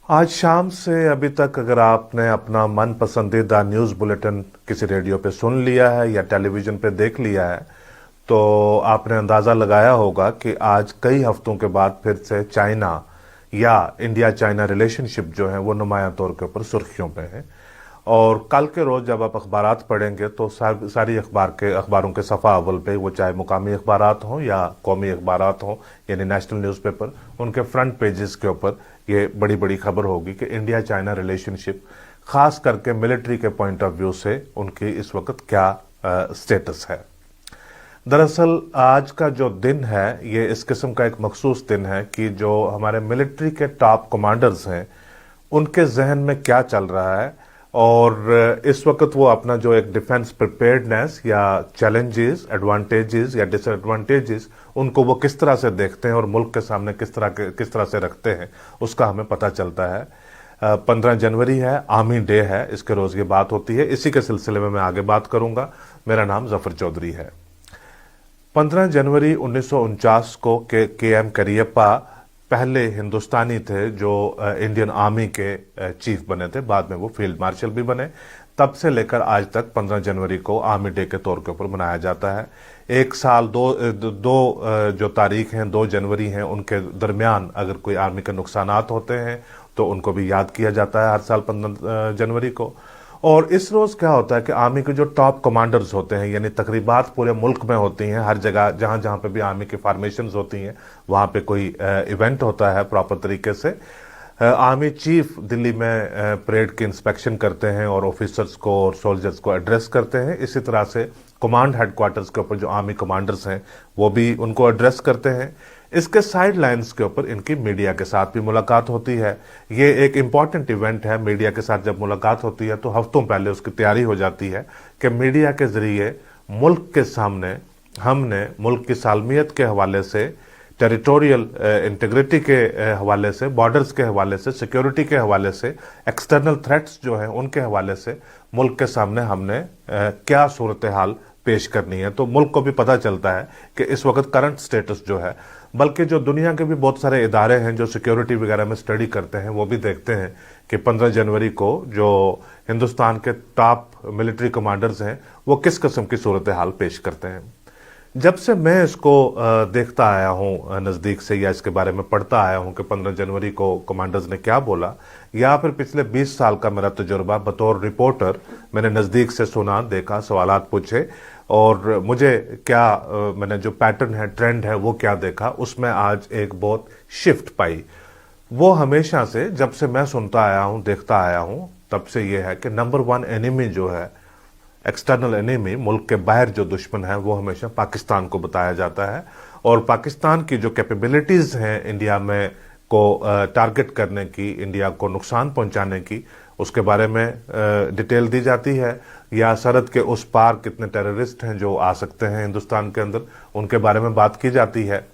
आज शाम से अभी तक अगर आपने अपना मन पसंदीदा न्यूज़ बुलेटिन किसी रेडियो पे सुन लिया है या टेलीविज़न पे देख लिया है, तो आपने अंदाज़ा लगाया होगा कि आज कई हफ्तों के बाद फिर से चाइना या इंडिया चाइना रिलेशनशिप जो है वो नुमाया तौर के ऊपर सुर्खियों पे है। और कल के रोज़ जब आप अखबारात पढ़ेंगे तो सारी अखबारों के सफ़ा अव्वल पे, वो चाहे मुकामी अखबारात हों या कौमी अखबारात हों यानी नेशनल न्यूज़पेपर, उनके फ्रंट पेजेस के ऊपर ये बड़ी बड़ी खबर होगी कि इंडिया चाइना रिलेशनशिप खास करके मिलिट्री के पॉइंट ऑफ व्यू से उनकी इस वक्त क्या स्टेटस है। दरअसल आज का जो दिन है ये इस किस्म का एक मखसूस दिन है कि जो हमारे मिलिट्री के टॉप कमांडर्स हैं उनके जहन में क्या चल रहा है और इस वक्त वो अपना जो एक डिफेंस प्रिपेयर्डनेस या चैलेंजेस, एडवांटेजेस या डिसएडवांटेजेस, उनको वो किस तरह से देखते हैं और मुल्क के सामने किस तरह से रखते हैं, उसका हमें पता चलता है। 15 जनवरी है, आर्मी डे है, इसके रोज ये बात होती है। इसी के सिलसिले में मैं आगे बात करूंगा। मेरा नाम जफर चौधरी है। 15 जनवरी 1949 को के एम करियप्पा पहले हिंदुस्तानी थे जो इंडियन आर्मी के चीफ बने थे, बाद में वो फील्ड मार्शल भी बने। तब से लेकर आज तक 15 जनवरी को आर्मी डे के तौर के ऊपर मनाया जाता है। एक साल दो जो तारीख हैं, 2 जनवरी हैं, उनके दरमियान अगर कोई आर्मी के नुकसानात होते हैं तो उनको भी याद किया जाता है हर साल 15 जनवरी को। और इस रोज क्या होता है कि आर्मी के जो टॉप कमांडर्स होते हैं, यानी तकरीबात पूरे मुल्क में होती हैं, हर जगह जहां जहां पे भी आर्मी की फॉर्मेशंस होती हैं वहां पे कोई इवेंट होता है प्रॉपर तरीके से। आर्मी चीफ दिल्ली में परेड की इंस्पेक्शन करते हैं और ऑफिसर्स को और सोल्जर्स को एड्रेस करते हैं। इसी तरह से कमांड हेडक्वार्टर्स के ऊपर जो आर्मी कमांडर्स हैं वो भी उनको एड्रेस करते हैं। इसके साइड लाइन्स के ऊपर इनकी मीडिया के साथ भी मुलाकात होती है। ये एक इम्पॉर्टेंट इवेंट है। मीडिया के साथ जब मुलाकात होती है तो हफ्तों पहले उसकी तैयारी हो जाती है कि मीडिया के जरिए मुल्क के सामने हमने मुल्क की सालमियत के हवाले से, टेरिटोरियल इंटीग्रिटी के हवाले से, बॉर्डर्स के हवाले से, सिक्योरिटी के हवाले से, एक्सटर्नल थ्रेट्स जो हैं उनके हवाले से मुल्क के सामने हमने क्या सूरत हाल पेश करनी है। तो मुल्क को भी पता चलता है कि इस वक्त करंट स्टेटस जो है, बल्कि जो दुनिया के भी बहुत सारे इदारे हैं जो सिक्योरिटी वगैरह में स्टडी करते हैं वो भी देखते हैं कि 15 जनवरी को जो हिंदुस्तान के टॉप मिलिट्री कमांडर्स हैं वो किस किस्म की सूरत हाल पेश करते हैं। जब से मैं इसको देखता आया हूं नज़दीक से या इसके बारे में पढ़ता आया हूं कि 15 जनवरी को कमांडर्स ने क्या बोला, या फिर पिछले 20 साल का मेरा तजुर्बा बतौर रिपोर्टर, मैंने नज़दीक से सुना, देखा, सवालात पूछे और मुझे क्या मैंने जो पैटर्न है, ट्रेंड है, वो क्या देखा, उसमें आज एक बहुत शिफ्ट पाई। वो हमेशा से जब से मैं सुनता आया हूं, देखता आया हूं, तब से ये है कि नंबर 1 एनिमी जो है, एक्सटर्नल एनिमी, मुल्क के बाहर जो दुश्मन है, वो हमेशा पाकिस्तान को बताया जाता है। और पाकिस्तान की जो कैपेबिलिटीज हैं इंडिया में को टारगेट करने की, इंडिया को नुकसान पहुंचाने की, उसके बारे में डिटेल दी जाती है। या सरहद के उस पार कितने टेररिस्ट हैं जो आ सकते हैं हिंदुस्तान के अंदर, उनके बारे में बात की जाती है।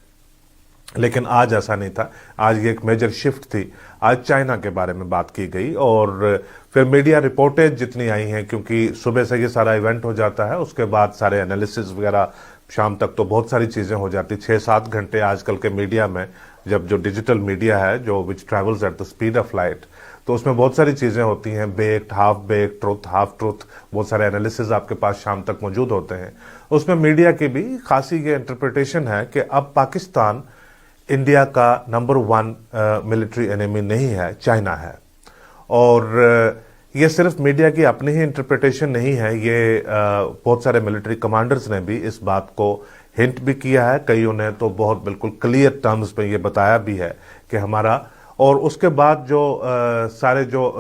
लेकिन आज ऐसा नहीं था। आज ये एक मेजर शिफ्ट थी। आज चाइना के बारे में बात की गई और फिर मीडिया रिपोर्टेज जितनी आई हैं, क्योंकि सुबह से ये सारा इवेंट हो जाता है, उसके बाद सारे एनालिसिस वगैरह शाम तक तो बहुत सारी चीजें हो जाती। 6-7 घंटे आजकल के मीडिया में, जब जो डिजिटल मीडिया है जो which travels at the speed of light, तो उसमें बहुत सारी चीजें होती हैं, baked, half baked, truth, half truth, बहुत सारे एनालिसिस आपके पास शाम तक मौजूद होते हैं। उसमें मीडिया की भी खासी ये इंटरप्रिटेशन है कि अब पाकिस्तान इंडिया का नंबर 1 मिलिट्री एनिमी नहीं है, चाइना है। और ये सिर्फ मीडिया की अपनी ही इंटरप्रिटेशन नहीं है, ये बहुत सारे मिलिट्री कमांडर्स ने भी इस बात को हिंट भी किया है। कईयों ने तो बहुत बिल्कुल क्लियर टर्म्स में ये बताया भी है कि हमारा, और उसके बाद जो सारे जो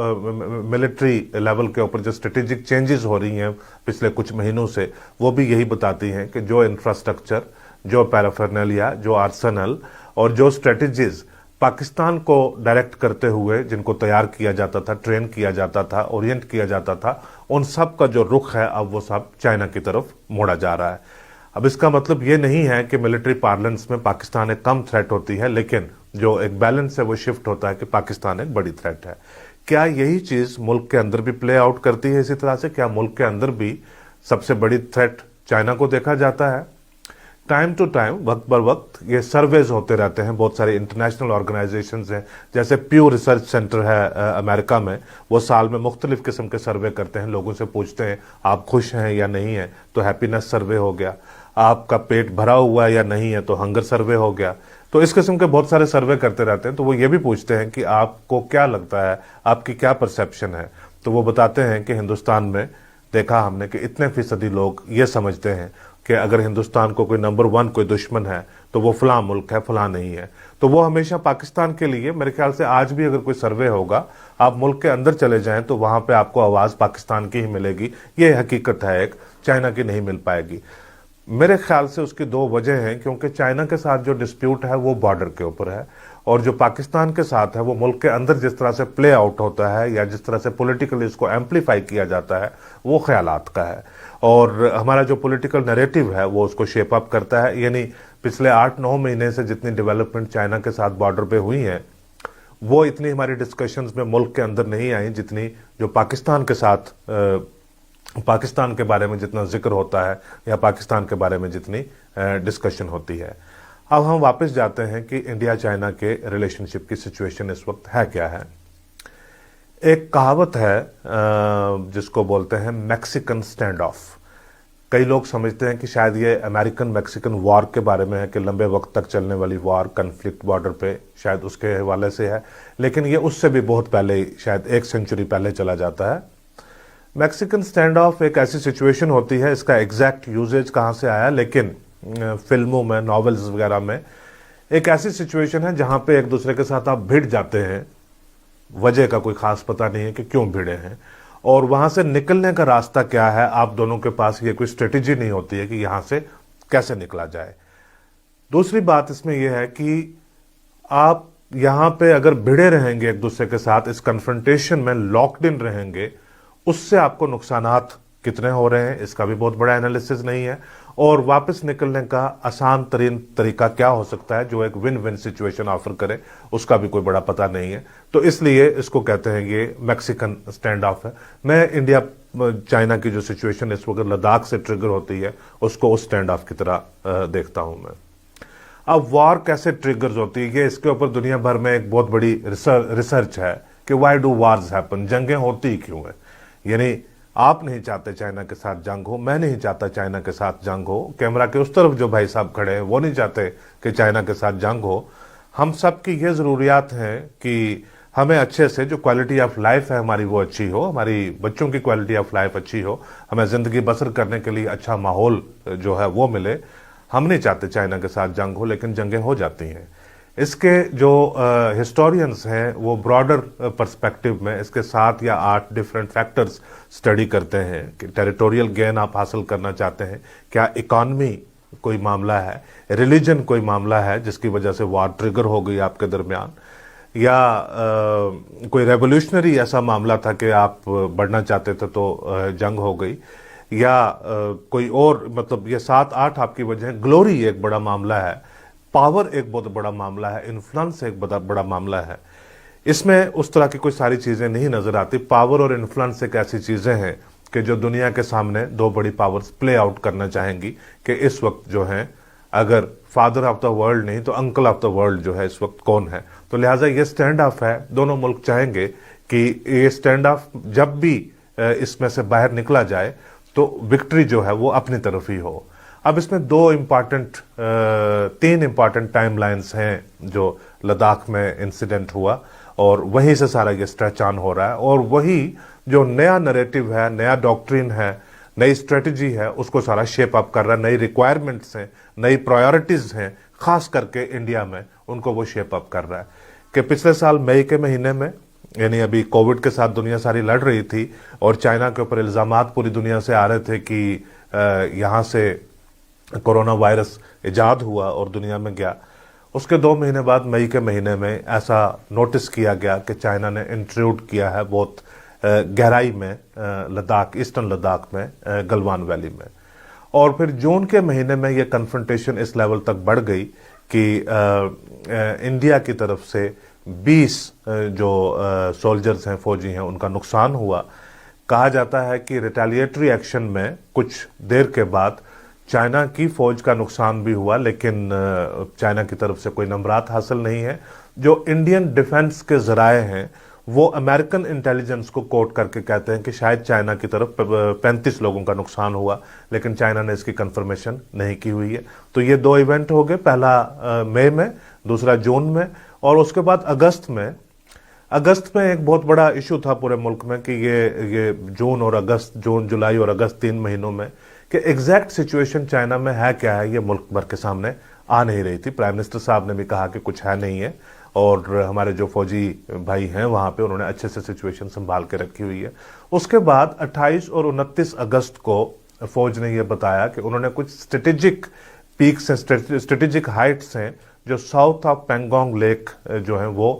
मिलिट्री लेवल के ऊपर जो स्ट्रेटेजिक चेंजेस हो रही हैं पिछले कुछ महीनों से, वो भी यही बताती हैं कि जो इंफ्रास्ट्रक्चर, जो पैराफर्नलिया, जो आर्सेनल और जो स्ट्रेटेजीज पाकिस्तान को डायरेक्ट करते हुए जिनको तैयार किया जाता था, ट्रेन किया जाता था, ओरिएंट किया जाता था, उन सब का जो रुख है अब वो सब चाइना की तरफ मोड़ा जा रहा है। अब इसका मतलब ये नहीं है कि मिलिट्री पार्लेंस में पाकिस्तान एक कम थ्रेट होती है, लेकिन जो एक बैलेंस है वो शिफ्ट होता है कि पाकिस्तान एक बड़ी थ्रेट है। क्या यही चीज मुल्क के अंदर भी प्ले आउट करती है इसी तरह से? क्या मुल्क के अंदर भी सबसे बड़ी थ्रेट चाइना को देखा जाता है? टाइम टू टाइम, वक्त बर वक्त ये सर्वेज होते रहते हैं। बहुत सारे इंटरनेशनल ऑर्गेनाइजेशंस हैं, जैसे प्यू रिसर्च सेंटर है अमेरिका में, वो साल में मुख्तलिफ किस्म के सर्वे करते हैं, लोगों से पूछते हैं आप खुश हैं या नहीं है, तो हैप्पीनेस सर्वे हो गया। आपका पेट भरा हुआ है या नहीं है, तो हंगर सर्वे हो गया। तो इस किस्म के बहुत सारे सर्वे करते रहते हैं। तो वो ये भी पूछते हैं कि आपको क्या लगता है, आपकी क्या परसेप्शन है। तो वो बताते हैं कि हिंदुस्तान में देखा हमने कि इतने फीसदी लोग ये समझते हैं कि अगर हिंदुस्तान को कोई नंबर 1 कोई दुश्मन है तो वो फलां मुल्क है, फलां नहीं है। तो वो हमेशा पाकिस्तान के लिए, मेरे ख्याल से आज भी अगर कोई सर्वे होगा, आप मुल्क के अंदर चले जाएं तो वहां पे आपको आवाज पाकिस्तान की ही मिलेगी। ये हकीकत है, एक चाइना की नहीं मिल पाएगी। मेरे ख्याल से उसकी दो वजह हैं, क्योंकि चाइना के साथ जो डिस्प्यूट है वो बॉर्डर के ऊपर है, और जो पाकिस्तान के साथ है वो मुल्क के अंदर जिस तरह से प्ले आउट होता है या जिस तरह से पॉलिटिकली इसको एम्पलीफाई किया जाता है वो ख्यालात का है। और हमारा जो पॉलिटिकल नैरेटिव है वो उसको शेप अप करता है। यानी पिछले 8-9 महीने से जितनी डेवलपमेंट चाइना के साथ बॉर्डर पे हुई है वो इतनी हमारी डिस्कशंस में मुल्क के अंदर नहीं आई जितनी जो पाकिस्तान के साथ पाकिस्तान के बारे में जितना जिक्र होता है या पाकिस्तान के बारे में जितनी डिस्कशन होती है। अब हम वापस जाते हैं कि इंडिया चाइना के रिलेशनशिप की सिचुएशन इस वक्त है क्या है। एक कहावत है जिसको बोलते हैं मैक्सिकन स्टैंड ऑफ। कई लोग समझते हैं कि शायद ये अमेरिकन मैक्सिकन वॉर के बारे में है, कि लंबे वक्त तक चलने वाली वॉर, कन्फ्लिक्ट बॉर्डर पे, शायद उसके हवाले से है। लेकिन ये उससे भी बहुत पहले ही, शायद 1 सेंचुरी पहले चला जाता है। मैक्सिकन स्टैंड ऑफ एक ऐसी सिचुएशन होती है, इसका एग्जैक्ट यूजेज कहाँ से आया, लेकिन फिल्मों में, नॉवेल्स वगैरह में एक ऐसी सिचुएशन है जहां पे एक दूसरे के साथ आप भिड़ जाते हैं, वजह का कोई खास पता नहीं है कि क्यों भिड़े हैं, और वहां से निकलने का रास्ता क्या है, आप दोनों के पास ये कोई स्ट्रेटेजी नहीं होती है कि यहां से कैसे निकला जाए। दूसरी बात इसमें यह है कि आप यहां पे अगर भिड़े रहेंगे एक दूसरे के साथ, इस कन्फ्रंटेशन में लॉक्ड इन रहेंगे, उससे आपको नुकसानात कितने हो रहे हैं इसका भी बहुत बड़ा एनालिसिस नहीं है, और वापस निकलने का आसान तरीन तरीका क्या हो सकता है जो एक विन विन सिचुएशन ऑफर करे, उसका भी कोई बड़ा पता नहीं है। तो इसलिए इसको कहते हैं ये मैक्सिकन स्टैंड ऑफ है। मैं इंडिया चाइना की जो सिचुएशन इस वक्त लद्दाख से ट्रिगर होती है उसको उस स्टैंड ऑफ की तरह देखता हूं मैं। अब वॉर कैसे ट्रिगर्स होती है, ये इसके ऊपर दुनिया भर में एक बहुत बड़ी रिसर्च है कि व्हाई डू वार्स हैपन, जंगें होती क्यों है। यानी आप नहीं चाहते चाइना के साथ जंग हो, मैं नहीं चाहता चाइना के साथ जंग हो, कैमरा के उस तरफ जो भाई साहब खड़े हैं वो नहीं चाहते कि चाइना के साथ जंग हो। हम सब की ये जरूरियात हैं कि हमें अच्छे से जो क्वालिटी ऑफ लाइफ है हमारी वो अच्छी हो, हमारी बच्चों की क्वालिटी ऑफ लाइफ अच्छी हो, हमें जिंदगी बसर करने के लिए अच्छा माहौल जो है वो मिले। हम नहीं चाहते चाइना के साथ जंग हो, लेकिन जंगें हो जाती हैं। इसके जो हिस्टोरियंस हैं वो ब्रॉडर पर्सपेक्टिव में इसके 7 या 8 डिफरेंट फैक्टर्स स्टडी करते हैं कि टेरिटोरियल गेन आप हासिल करना चाहते हैं, क्या इकॉनमी कोई मामला है, रिलीजन कोई मामला है जिसकी वजह से वॉर ट्रिगर हो गई आपके दरमियान, या कोई रेवोल्यूशनरी ऐसा मामला था कि आप बढ़ना चाहते थे तो जंग हो गई, या कोई और, मतलब ये 7-8 आपकी वजह है। ग्लोरी एक बड़ा मामला है, पावर एक बहुत बड़ा मामला है, इन्फ्लुएंस एक बड़ा मामला है। इसमें उस तरह की कोई सारी चीजें नहीं नजर आती। पावर और इन्फ्लुएंस एक ऐसी चीजें हैं कि जो दुनिया के सामने दो बड़ी पावर्स प्ले आउट करना चाहेंगी कि इस वक्त जो है, अगर फादर ऑफ द वर्ल्ड नहीं तो अंकल ऑफ द वर्ल्ड जो है इस वक्त कौन है। तो लिहाजा ये स्टैंड ऑफ है, दोनों मुल्क चाहेंगे कि ये स्टैंड ऑफ जब भी इसमें से बाहर निकला जाए तो विक्ट्री जो है वो अपनी तरफ ही हो। अब इसमें 3 इंपॉर्टेंट टाइमलाइंस हैं जो लद्दाख में इंसिडेंट हुआ, और वहीं से सारा ये स्ट्रेच ऑन हो रहा है, और वही जो नया नैरेटिव है, नया डॉक्ट्रिन है, नई स्ट्रेटजी है, उसको सारा शेप अप कर रहा है। नई रिक्वायरमेंट्स हैं, नई प्रायोरिटीज हैं, खास करके इंडिया में उनको वो शेप अप कर रहा है। कि पिछले साल मई के महीने में, यानी अभी कोविड के साथ दुनिया सारी लड़ रही थी और चाइना के ऊपर इल्जामात पूरी दुनिया से आ रहे थे कि यहां से कोरोना वायरस इजाद हुआ और दुनिया में गया। उसके 2 महीने बाद मई के महीने में ऐसा नोटिस किया गया कि चाइना ने इंट्रूड किया है बहुत गहराई में लद्दाख, ईस्टर्न लद्दाख में, गलवान वैली में। और फिर जून के महीने में यह कन्फ्रंटेशन इस लेवल तक बढ़ गई कि इंडिया की तरफ से 20 जो सोल्जर्स हैं, फौजी हैं, उनका नुकसान हुआ। कहा जाता है कि रिटेलिएटरी एक्शन में कुछ देर के बाद चाइना की फौज का नुकसान भी हुआ, लेकिन चाइना की तरफ से कोई नंबरात हासिल नहीं है। जो इंडियन डिफेंस के जराए हैं वो अमेरिकन इंटेलिजेंस को कोट करके कहते हैं कि शायद चाइना की तरफ 35 लोगों का नुकसान हुआ, लेकिन चाइना ने इसकी कंफर्मेशन नहीं की हुई है। तो ये दो इवेंट हो गए, पहला मई में, दूसरा जून में, और उसके बाद अगस्त में। अगस्त में एक बहुत बड़ा इशू था पूरे मुल्क में कि ये जून और अगस्त, जून जुलाई और अगस्त 3 महीनों में कि एग्जैक्ट सिचुएशन चाइना में है क्या है, ये मुल्क भर के सामने आ नहीं रही थी। प्राइम मिनिस्टर साहब ने भी कहा कि कुछ है नहीं है, और हमारे जो फौजी भाई हैं वहां पे उन्होंने अच्छे से सिचुएशन संभाल के रखी हुई है। उसके बाद 28 और 29 अगस्त को फौज ने यह बताया कि उन्होंने कुछ स्ट्रेटेजिक पीक्स हैं, स्ट्रेटेजिक हाइट्स हैं जो साउथ ऑफ पेंगोंग लेक जो है वो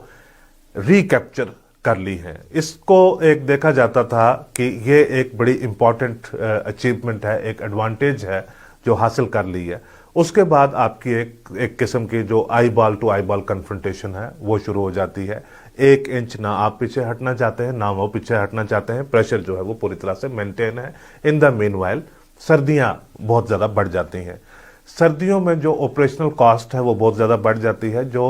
रिकैप्चर कर ली हैं। इसको एक देखा जाता था कि ये एक बड़ी इंपॉर्टेंट अचीवमेंट है, एक एडवांटेज है जो हासिल कर ली है। उसके बाद आपकी एक किस्म की जो eyeball to eyeball confrontation है वो शुरू हो जाती है। 1 इंच ना आप पीछे हटना चाहते हैं ना वो पीछे हटना चाहते हैं, प्रेशर जो है वो पूरी तरह से मेंटेन है। इन द मीनवाइल सर्दियां बहुत ज्यादा बढ़ जाती हैं। सर्दियों में जो ऑपरेशनल कॉस्ट है वो बहुत ज्यादा बढ़ जाती है। जो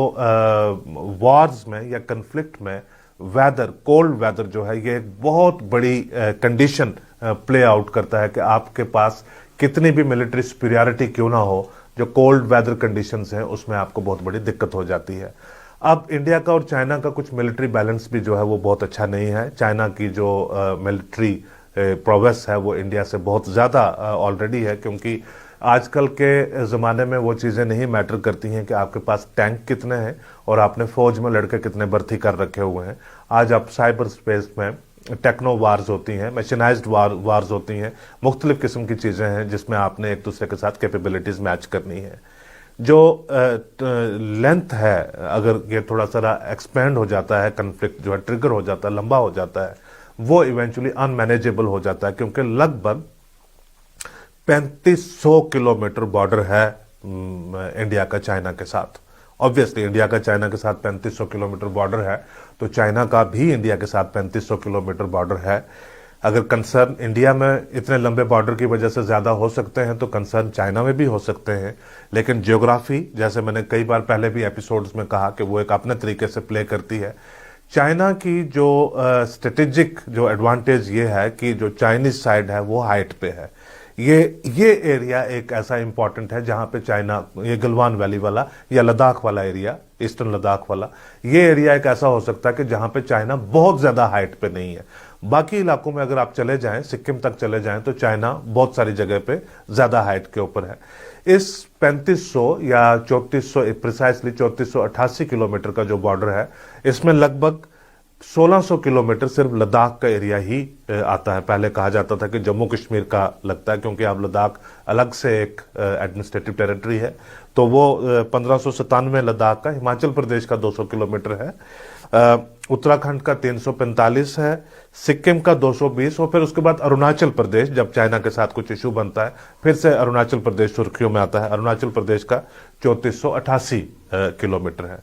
वॉर्स में या कन्फ्लिक्ट में वेदर, कोल्ड वेदर जो है ये एक बहुत बड़ी कंडीशन प्ले आउट करता है कि आपके पास कितनी भी मिलिट्री सुपीरियरिटी क्यों ना हो, जो कोल्ड वेदर कंडीशंस हैं उसमें आपको बहुत बड़ी दिक्कत हो जाती है। अब इंडिया का और चाइना का कुछ मिलिट्री बैलेंस भी जो है वो बहुत अच्छा नहीं है। चाइना की जो मिलिट्री प्रोग्रेस है वो इंडिया से बहुत ज्यादा ऑलरेडी है, क्योंकि आजकल के ज़माने में वो चीज़ें नहीं मैटर करती हैं कि आपके पास टैंक कितने हैं और आपने फौज में लड़के कितने भर्ती कर रखे हुए हैं। आज आप साइबर स्पेस में टेक्नो वार्स होती हैं, मशीनाइज्ड वार्स होती हैं, मुख्तलिफ किस्म की चीज़ें हैं जिसमें आपने एक दूसरे के साथ कैपेबिलिटीज़ मैच करनी है। जो लेंथ है, अगर ये थोड़ा सा एक्सपेंड हो जाता है, कन्फ्लिक्ट जो है ट्रिगर हो जाता है, लंबा हो जाता है, वो इवेंचुअली अनमैनेजेबल हो जाता है, क्योंकि लगभग 3500 किलोमीटर बॉर्डर है इंडिया का चाइना के साथ। ऑब्वियसली इंडिया का चाइना के साथ 3500 किलोमीटर बॉर्डर है, तो चाइना का भी इंडिया के साथ 3500 किलोमीटर बॉर्डर है। अगर कंसर्न इंडिया में इतने लंबे बॉर्डर की वजह से ज्यादा हो सकते हैं तो कंसर्न चाइना में भी हो सकते हैं। लेकिन ज्योग्राफी, जैसे मैंने कई बार पहले भी एपिसोड्स में कहा कि वो एक अपने तरीके से प्ले करती है। चाइना की जो स्ट्रेटेजिक जो एडवांटेज ये है कि जो चाइनीज साइड है वो हाइट पे है। ये एरिया एक ऐसा इंपॉर्टेंट है जहां पे चाइना, ये गलवान वैली वाला या लद्दाख वाला एरिया, ईस्टर्न लद्दाख वाला, ये एरिया एक ऐसा हो सकता है कि जहां पे चाइना बहुत ज्यादा हाइट पे नहीं है। बाकी इलाकों में अगर आप चले जाएं, सिक्किम तक चले जाएं, तो चाइना बहुत सारी जगह पे ज्यादा हाइट के ऊपर है। इस 3500 या 3400, प्रिसाइसली 3488 किलोमीटर का जो बॉर्डर है, इसमें लगभग 1600 किलोमीटर सिर्फ लद्दाख का एरिया ही आता है। पहले कहा जाता था कि जम्मू कश्मीर का लगता है, क्योंकि अब लद्दाख अलग से एक एडमिनिस्ट्रेटिव टेरिटरी है, तो वो 1597 लद्दाख का, हिमाचल प्रदेश का 200 किलोमीटर है, उत्तराखंड का 345 है, सिक्किम का 220, और फिर उसके बाद अरुणाचल प्रदेश, जब चाइना के साथ कुछ इशू बनता है फिर से अरुणाचल प्रदेश सुर्खियों में आता है। अरुणाचल प्रदेश का 3488 किलोमीटर है,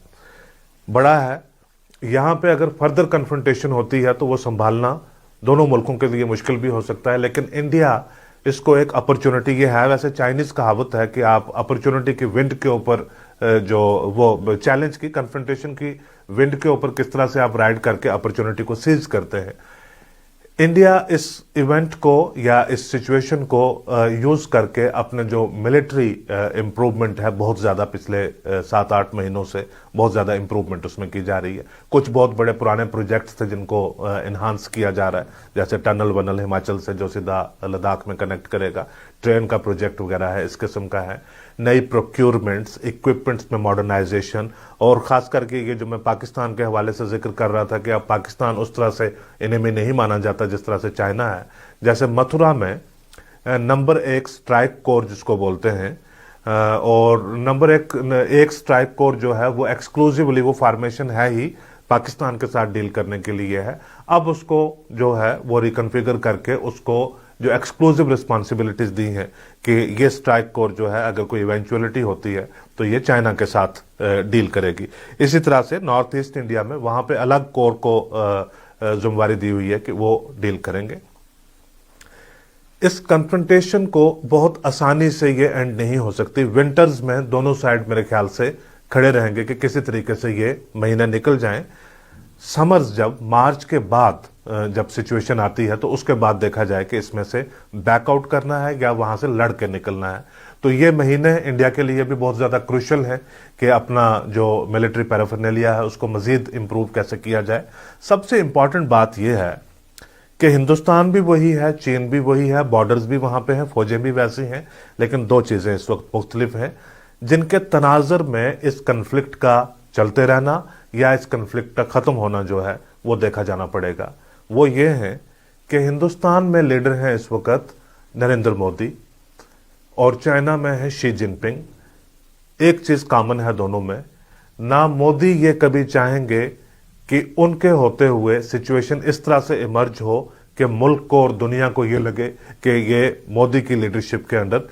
बड़ा है। यहां पे अगर फर्दर कन्फ्रंटेशन होती है तो वो संभालना दोनों मुल्कों के लिए मुश्किल भी हो सकता है, लेकिन इंडिया इसको एक अपॉर्चुनिटी, ये है वैसे चाइनीज कहावत है कि आप अपॉर्चुनिटी की विंड के ऊपर, जो वो चैलेंज की, कन्फ्रंटेशन की विंड के ऊपर किस तरह से आप राइड करके अपॉर्चुनिटी को सीज करते हैं। इंडिया इस इवेंट को या इस सिचुएशन को यूज करके अपने जो मिलिट्री इंप्रूवमेंट है, बहुत ज्यादा पिछले 7-8 महीनों से बहुत ज्यादा इंप्रूवमेंट उसमें की जा रही है। कुछ बहुत बड़े पुराने प्रोजेक्ट्स थे जिनको इन्हांस किया जा रहा है, जैसे टनल वनल हिमाचल से जो सीधा लद्दाख में कनेक्ट करेगा, ट्रेन का प्रोजेक्ट वगैरह है, इस किस्म का है। नई प्रोक्योरमेंट्स, इक्विपमेंट्स में मॉडर्नाइजेशन, और खास करके ये जो मैं पाकिस्तान के हवाले से जिक्र कर रहा था कि अब पाकिस्तान उस तरह से इनेमी नहीं माना जाता जिस तरह से चाइना है। जैसे मथुरा में नंबर 1 स्ट्राइक कोर जिसको बोलते हैं, और नंबर एक स्ट्राइक कोर जो है वो एक्सक्लूसिवली वो फॉर्मेशन है ही पाकिस्तान के साथ डील करने के लिए है। अब उसको जो है वो रिकन्फिगर करके उसको जो एक्सक्लूसिव रिस्पॉन्सिबिलिटीज दी हैं कि ये स्ट्राइक कोर जो है अगर कोई इवेंचुअलिटी होती है तो ये चाइना के साथ डील करेगी। इसी तरह से नॉर्थ ईस्ट इंडिया में वहां पे अलग कोर को जिम्मेवारी दी हुई है कि वो डील करेंगे। इस कन्फ्रंटेशन को बहुत आसानी से ये एंड नहीं हो सकती। विंटर्स में दोनों साइड मेरे ख्याल से खड़े रहेंगे कि किसी तरीके से ये महीना निकल जाएं। समर्स जब मार्च के बाद जब सिचुएशन आती है तो उसके बाद देखा जाए कि इसमें से बैकआउट करना है या वहां से लड़ के निकलना है। तो ये महीने इंडिया के लिए भी बहुत ज़्यादा क्रूशल है कि अपना जो मिलिट्री पैराफर्नेलिया है उसको मजीद इम्प्रूव कैसे किया जाए। सबसे इम्पॉर्टेंट बात यह है कि हिंदुस्तान भी वही है, चीन भी वही है, बॉर्डर्स भी वहां पे हैं, फौजें भी वैसी हैं, लेकिन दो चीज़ें इस वक्त मुख्तलिफ हैं जिनके तनाजर में इस कन्फ्लिक्ट का चलते रहना या इस कन्फ्लिक्ट का ख़त्म होना जो है वो देखा जाना पड़ेगा। वो ये है कि हिंदुस्तान में लीडर हैं इस वक्त नरेंद्र मोदी और चाइना में है शी जिनपिंग। एक चीज़ कॉमन है दोनों में, ना मोदी ये कभी चाहेंगे कि उनके होते हुए सिचुएशन इस तरह से इमर्ज हो कि मुल्क को और दुनिया को ये लगे कि ये मोदी की लीडरशिप के अंडर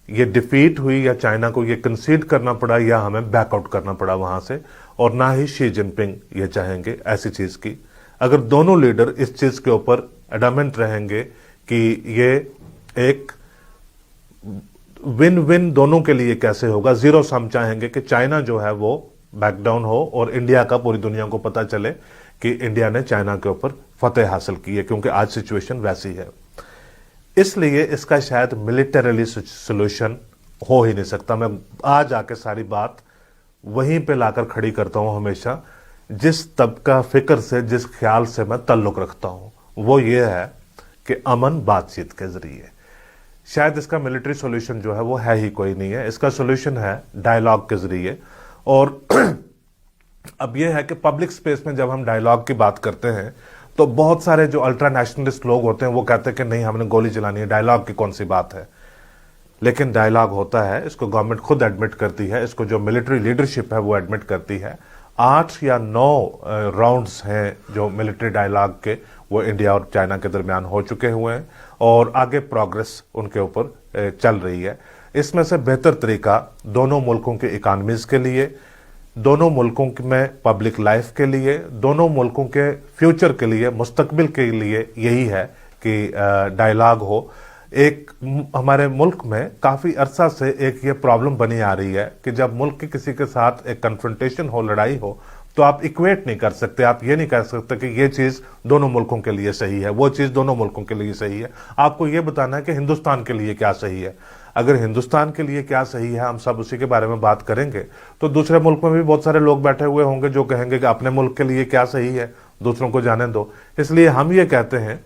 ये डिफीट हुई या चाइना को ये कंसीड करना पड़ा या हमें बैकआउट करना पड़ा वहां से, और ना ही शी जिनपिंग ये चाहेंगे ऐसी चीज की। अगर दोनों लीडर इस चीज के ऊपर एडामेंट रहेंगे कि ये एक विन विन दोनों के लिए कैसे होगा, जीरो सम चाहेंगे कि चाइना जो है वो बैकडाउन हो और इंडिया का पूरी दुनिया को पता चले कि इंडिया ने चाइना के ऊपर फतेह हासिल की है, क्योंकि आज सिचुएशन वैसी है। इसलिए इसका शायद मिलिटरली सोल्यूशन हो ही नहीं सकता। मैं आज आके सारी बात वहीं पे लाकर खड़ी करता हूं हमेशा, जिस तबका फिक्र से, जिस ख्याल से मैं ताल्लुक रखता हूं, वो ये है कि अमन बातचीत के जरिए। शायद इसका मिलिट्री सोल्यूशन जो है वो है ही कोई नहीं है, इसका सोल्यूशन है डायलॉग के जरिए। और अब यह है कि पब्लिक स्पेस में जब हम डायलॉग की बात करते हैं तो बहुत सारे जो अल्ट्रा नेशनलिस्ट लोग होते हैं वो कहते हैं कि नहीं, हमने गोली चलानी है, डायलॉग की कौन सी बात है। लेकिन डायलॉग होता है, इसको गवर्नमेंट खुद एडमिट करती है, इसको जो मिलिट्री लीडरशिप है वो एडमिट करती है। 8 या 9 राउंड्स हैं जो मिलिट्री डायलॉग के, वो इंडिया और चाइना के दरमियान हो चुके हुए हैं और आगे प्रोग्रेस उनके ऊपर चल रही है। इसमें से बेहतर तरीका दोनों मुल्कों के इकानमीज के लिए, दोनों मुल्कों में पब्लिक लाइफ के लिए, दोनों मुल्कों के फ्यूचर के लिए, मुस्तकबिल के लिए यही है कि डायलॉग हो। एक हमारे मुल्क में काफ़ी अरसा से एक ये प्रॉब्लम बनी आ रही है कि जब मुल्क के किसी के साथ एक कन्फ्रंटेशन हो, लड़ाई हो, तो आप इक्वेट नहीं कर सकते, आप ये नहीं कह सकते कि ये चीज़ दोनों मुल्कों के लिए सही है, वो चीज़ दोनों मुल्कों के लिए सही है। आपको ये बताना है कि हिंदुस्तान के लिए क्या सही है। अगर हिंदुस्तान के लिए क्या सही है हम सब उसी के बारे में बात करेंगे तो दूसरे मुल्क में भी बहुत सारे लोग बैठे हुए होंगे जो कहेंगे कि अपने मुल्क के लिए क्या सही है, दूसरों को जाने दो। इसलिए हम ये कहते हैं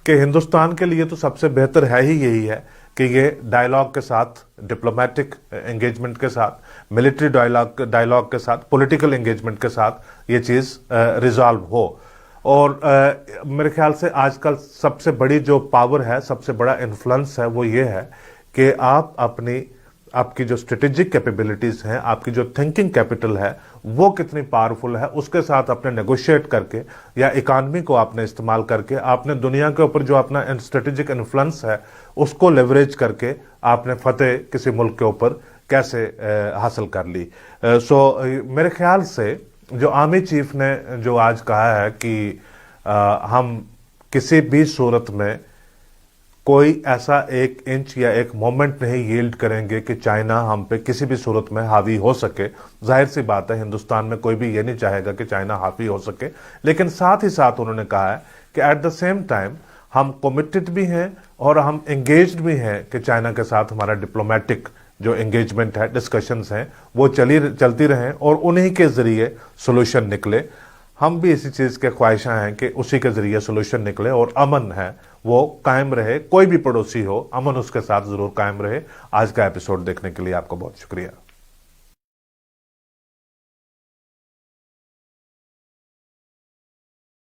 कि हिंदुस्तान के लिए तो सबसे बेहतर है ही यही है कि ये डायलॉग के साथ, डिप्लोमेटिक एंगेजमेंट के साथ, मिलिट्री डायलॉग के साथ, पॉलिटिकल एंगेजमेंट के साथ ये चीज़ रिजॉल्व हो। और मेरे ख्याल से आजकल सबसे बड़ी जो पावर है, सबसे बड़ा इन्फ्लुएंस है, वो ये है कि आप आपकी जो स्ट्रेटेजिक कैपेबिलिटीज हैं, आपकी जो थिंकिंग कैपिटल है वो कितनी पावरफुल है, उसके साथ आपने नेगोशिएट करके या इकानमी को आपने इस्तेमाल करके आपने दुनिया के ऊपर जो अपना स्ट्रेटेजिक इन्फ्लुएंस है उसको लेवरेज करके आपने फतेह किसी मुल्क के ऊपर कैसे हासिल कर ली। मेरे ख्याल से जो आर्मी चीफ ने जो आज कहा है कि हम किसी भी सूरत में कोई ऐसा 1 इंच या 1 मोमेंट नहीं यील्ड करेंगे कि चाइना हम पे किसी भी सूरत में हावी हो सके। जाहिर सी बात है हिंदुस्तान में कोई भी ये नहीं चाहेगा कि चाइना हावी हो सके, लेकिन साथ ही साथ उन्होंने कहा है कि एट द सेम टाइम हम कमिटेड भी हैं और हम एंगेज्ड भी हैं कि चाइना के साथ हमारा डिप्लोमेटिक जो एंगेजमेंट है, डिस्कशंस हैं, वो चलती रहें और उन्हीं के जरिए सोल्यूशन निकले। हम भी इसी चीज़ के ख्वाहिशां हैं कि उसी के जरिए सोल्यूशन निकले और अमन है वो कायम रहे। कोई भी पड़ोसी हो, अमन उसके साथ जरूर कायम रहे। आज का एपिसोड देखने के लिए आपका बहुत शुक्रिया।